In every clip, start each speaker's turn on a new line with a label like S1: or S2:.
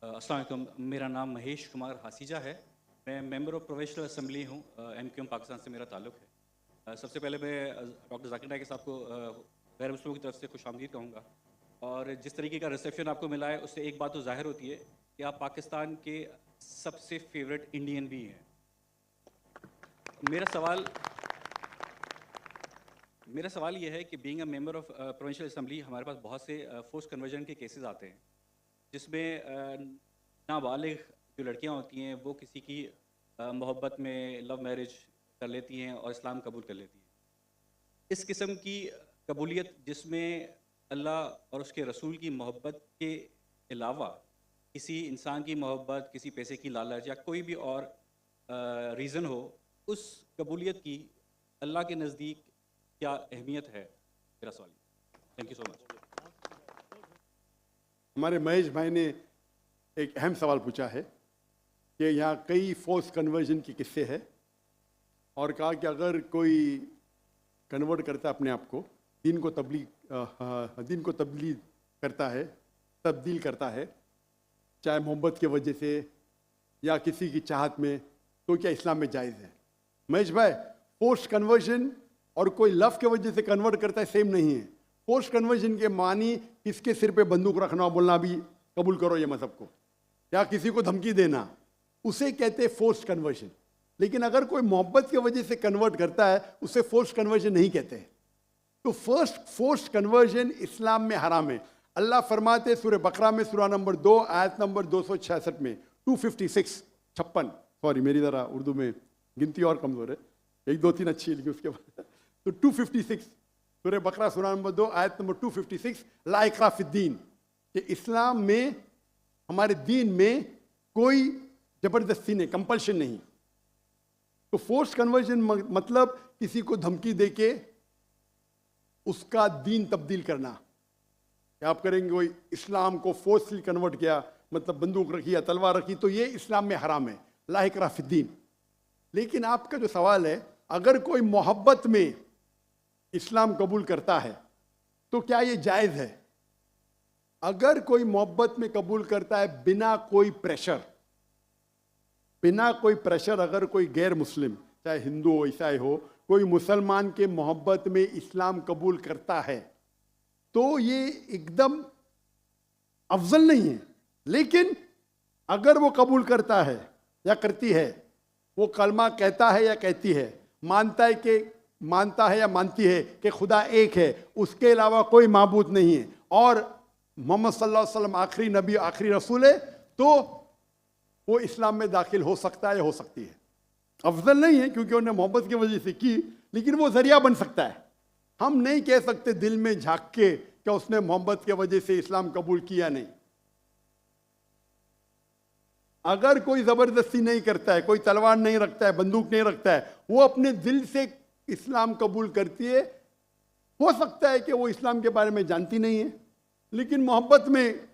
S1: अस्सलाम वालेकुम। मेरा नाम महेश कुमार हासीजा है। मैं मेंबर ऑफ प्रोविंशियल असेंबली हूँ। MQM पाकिस्तान से मेरा ताल्लुक़ है। सबसे पहले मैं डॉक्टर ज़ाकिर नाइक साहब को गैर मुस्लिमों की तरफ से खुशामदीद कहूँगा। और जिस तरीके का रिसेप्शन आपको मिला है उससे एक बात तो ज़ाहिर होती है कि आप पाकिस्तान के सबसे फेवरेट इंडियन भी हैं। मेरा सवाल ये है कि being a member of provincial assembly हमारे पास बहुत से फोर्स कन्वर्जन के केसेस आते हैं, जिसमें नाबालिग जो लड़कियां होती हैं वो किसी की मोहब्बत में लव मैरिज कर लेती हैं और इस्लाम कबूल कर लेती हैं। इस किस्म की कबूलियत जिसमें अल्लाह और उसके रसूल की मोहब्बत के अलावा किसी इंसान की मोहब्बत, किसी पैसे की लालच या कोई भी और रीज़न हो, उस कबूलियत की अल्लाह के नज़दीक क्या अहमियत है? मेरा सवाल। Thank you so much.
S2: हमारे महेश भाई ने एक अहम सवाल पूछा है कि यहाँ कई फोर्स कन्वर्जन के किस्से हैं और कहा कि अगर कोई कन्वर्ट करता है अपने आप को, दीन को तब्दील करता है, तब्दील करता है, चाहे मोहब्बत की वजह से या किसी की चाहत में, तो क्या इस्लाम में जायज़ है? महेश भाई, फोर्स कन्वर्जन और कोई लव के वजह से कन्वर्ट करता है सेम नहीं है। फोर्स कन्वर्जन के मानी किसके सिर पे बंदूक रखना और बोलना भी कबूल करो ये मजहब को, या किसी को धमकी देना, उसे कहते हैं फोर्स कन्वर्जन। लेकिन अगर कोई मोहब्बत की वजह से कन्वर्ट करता है उसे फोर्स कन्वर्जन नहीं कहते। तो फोर्स कन्वर्जन इस्लाम में हराम है। अल्लाह फरमाते सूरह बकरा में सूरह नंबर 2 आयत नंबर 266 में 256 56, सॉरी मेरी ज़रा उर्दू में गिनती और कमज़ोर है, 1 2 3 अच्छी है लेकिन उसके बाद तो 256 सूरह बकरा सूरह नंबर 2 आयत नंबर 256 ला इकराह फिद्दीन, कि इस्लाम में, हमारे दीन में कोई ज़बरदस्ती नहीं, कंपल्शन नहीं। तो फोर्स कन्वर्जन मतलब किसी को धमकी देके उसका दीन तब्दील करना। क्या आप करेंगे? कोई इस्लाम को फोर्सली कन्वर्ट किया, मतलब बंदूक रखी या तलवार रखी, तो ये इस्लाम में हराम है, ला इकराह फिद्दीन। लेकिन आपका जो सवाल है, अगर कोई मोहब्बत में इस्लाम कबूल करता है तो क्या ये जायज़ है? अगर कोई मोहब्बत में कबूल करता है बिना कोई प्रेशर, अगर कोई गैर मुस्लिम, चाहे हिंदू हो, ईसाई हो, कोई मुसलमान के मोहब्बत में इस्लाम कबूल करता है, तो ये एकदम अफजल नहीं है। लेकिन अगर वो कबूल करता है या करती है, वो कलमा कहता है या कहती है, मानता है या मानती है कि खुदा एक है, उसके अलावा कोई माबूद नहीं है, और मोहम्मद सल्लल्लाहु अलैहि वसल्लम आखिरी नबी, आखिरी रसूल है, तो वो इस्लाम में दाखिल हो सकता है या हो सकती है। अफजल नहीं है क्योंकि उन्हें मोहब्बत की वजह से की, लेकिन वो जरिया बन सकता है। हम नहीं कह सकते दिल में झांक के कि उसने मोहब्बत की वजह से इस्लाम कबूल किया नहीं। अगर कोई जबरदस्ती नहीं करता है, कोई तलवार नहीं रखता है, बंदूक नहीं रखता है, वो अपने दिल से इस्लाम कबूल करती है, हो सकता है कि वो इस्लाम के बारे में जानती नहीं है, लेकिन मोहब्बत में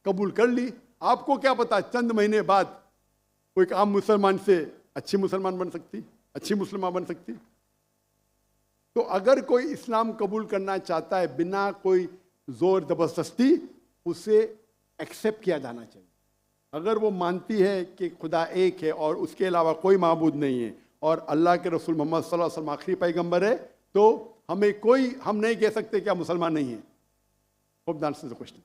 S2: कबूल कर ली। आपको क्या पता, चंद महीने बाद कोई आम मुसलमान से अच्छी मुसलमान बन सकती, अच्छी मुसलमान बन सकती। तो अगर कोई इस्लाम कबूल करना चाहता है बिना कोई जोर जबरदस्ती, उसे एक्सेप्ट किया जाना चाहिए। अगर वो मानती है कि खुदा एक है और उसके अलावा कोई माबूद नहीं है और अल्लाह के रसूल मोहम्मद सल्लल्लाहु अलैहि वसल्लम आखिरी पैगंबर है, तो हम नहीं कह सकते क्या मुसलमान नहीं है। Hope that answers the question.